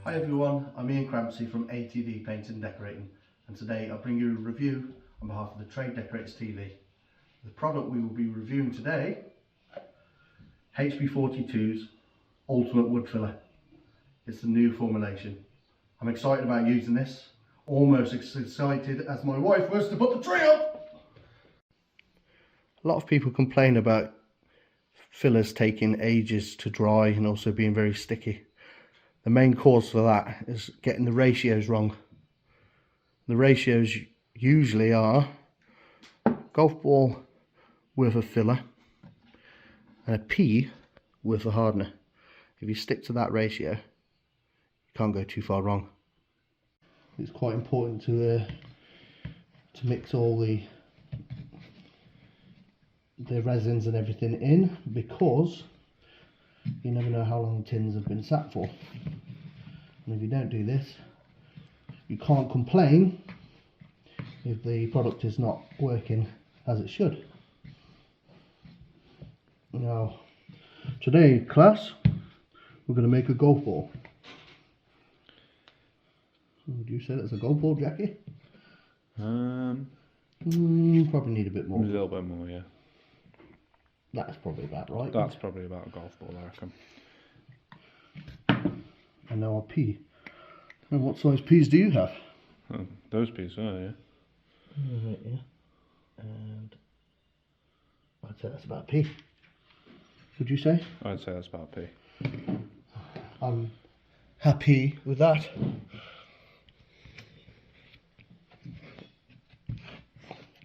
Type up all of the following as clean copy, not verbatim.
Hi everyone, I'm Ian Crampsie from ATD Painting and Decorating, and today I'll bring you a review on behalf of the Trade Decorators TV. The product we will be reviewing today, HB42's Ultimate Wood Filler. It's the new formulation. I'm excited about using this, almost as excited as my wife was to put the tree up! A lot of people complain about fillers taking ages to dry and also being very sticky. The main cause for that is getting the ratios wrong. The ratios usually are golf ball worth of filler and a pea worth of hardener. If you stick to that ratio, you can't go too far wrong. It's quite important to mix all the resins and everything in, because you never know how long tins have been sat for. And if you don't do this, you can't complain if the product is not working as it should. Now, today class, we're going to make a golf ball. Would you say that's a golf ball, Jackie? Probably need a bit more. A little bit more, yeah. That's probably about right. That's probably about a golf ball, I reckon. And now our pea. And what size peas do you have? Oh, those peas are, yeah. Right, yeah. And I'd say that's about a pea. Would you say? I'd say that's about a pea. I'm happy with that.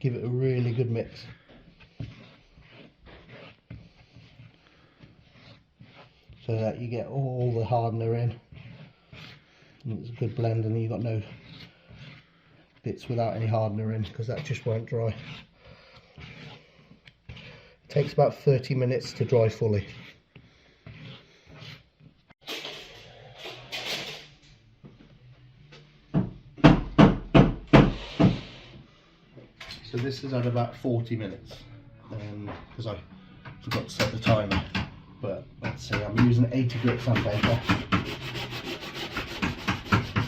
Give it a really good mix. So that you get all the hardener in. And it's a good blend, and you've got no bits without any hardener in, because that just won't dry. It takes about 30 minutes to dry fully. So this is at about 40 minutes, because I forgot to set the timer. But let's see, I'm using 80 grit sandpaper.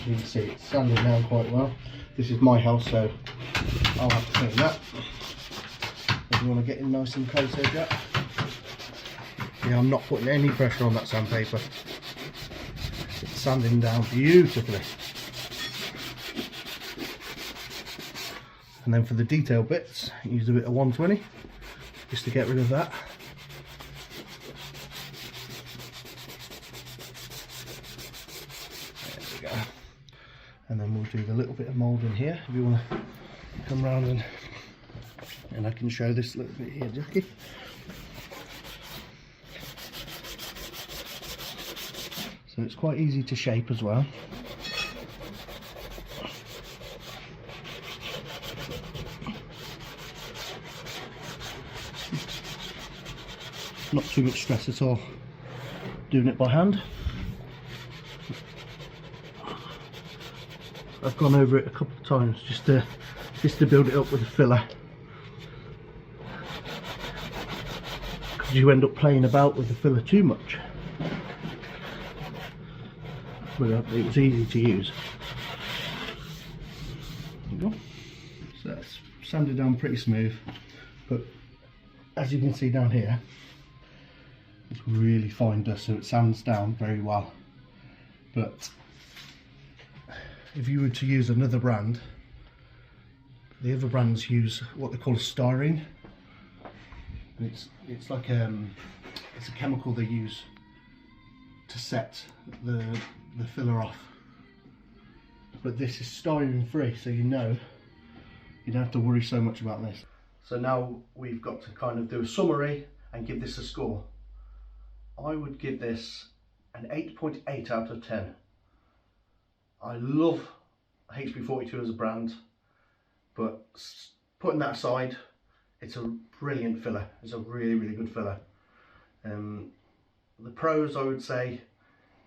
You can see it's sanding down quite well. This is my house, so I'll have to clean that. If you want to get in nice and close here, Jack. Yeah, I'm not putting any pressure on that sandpaper. It's sanding down beautifully. And then for the detail bits, use a bit of 120 just to get rid of that. And then we'll do the little bit of moulding here. If you want to come round and I can show this little bit here, Jackie. So it's quite easy to shape as well. Not too much stress at all doing it by hand. I've gone over it a couple of times just to build it up with a filler, because you end up playing about with the filler too much. But it was easy to use. There you go. So that's sanded down pretty smooth, but as you can see down here, it's really fine dust, so it sands down very well. But if you were to use another brand, the other brands use what they call styrene. It's like it's a chemical they use to set the filler off. But this is styrene free, so you know you don't have to worry so much about this. So now we've got to kind of do a summary and give this a score. I would give this an 8.8 out of 10. I love HB42 as a brand, but putting that aside, it's a brilliant filler. It's a really, really good filler. The pros, I would say,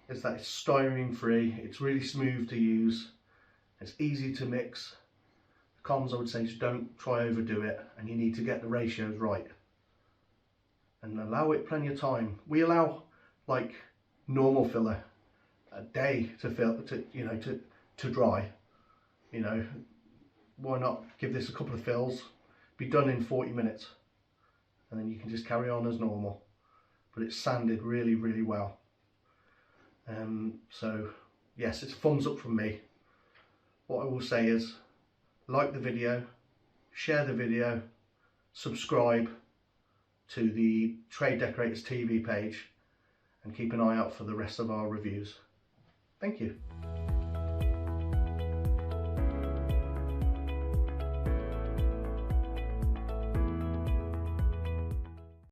is that it's styrene free, it's really smooth to use, it's easy to mix. The cons, I would say, is don't try overdo it, and you need to get the ratios right. And allow it plenty of time. We allow like normal filler a day to dry. You know, why not give this a couple of fills, be done in 40 minutes, and then you can just carry on as normal. But it's sanded really, really well. So yes, it's thumbs up from me. What I will say is, like the video, share the video, subscribe to the Trade Decorators TV page, and keep an eye out for the rest of our reviews. Thank you.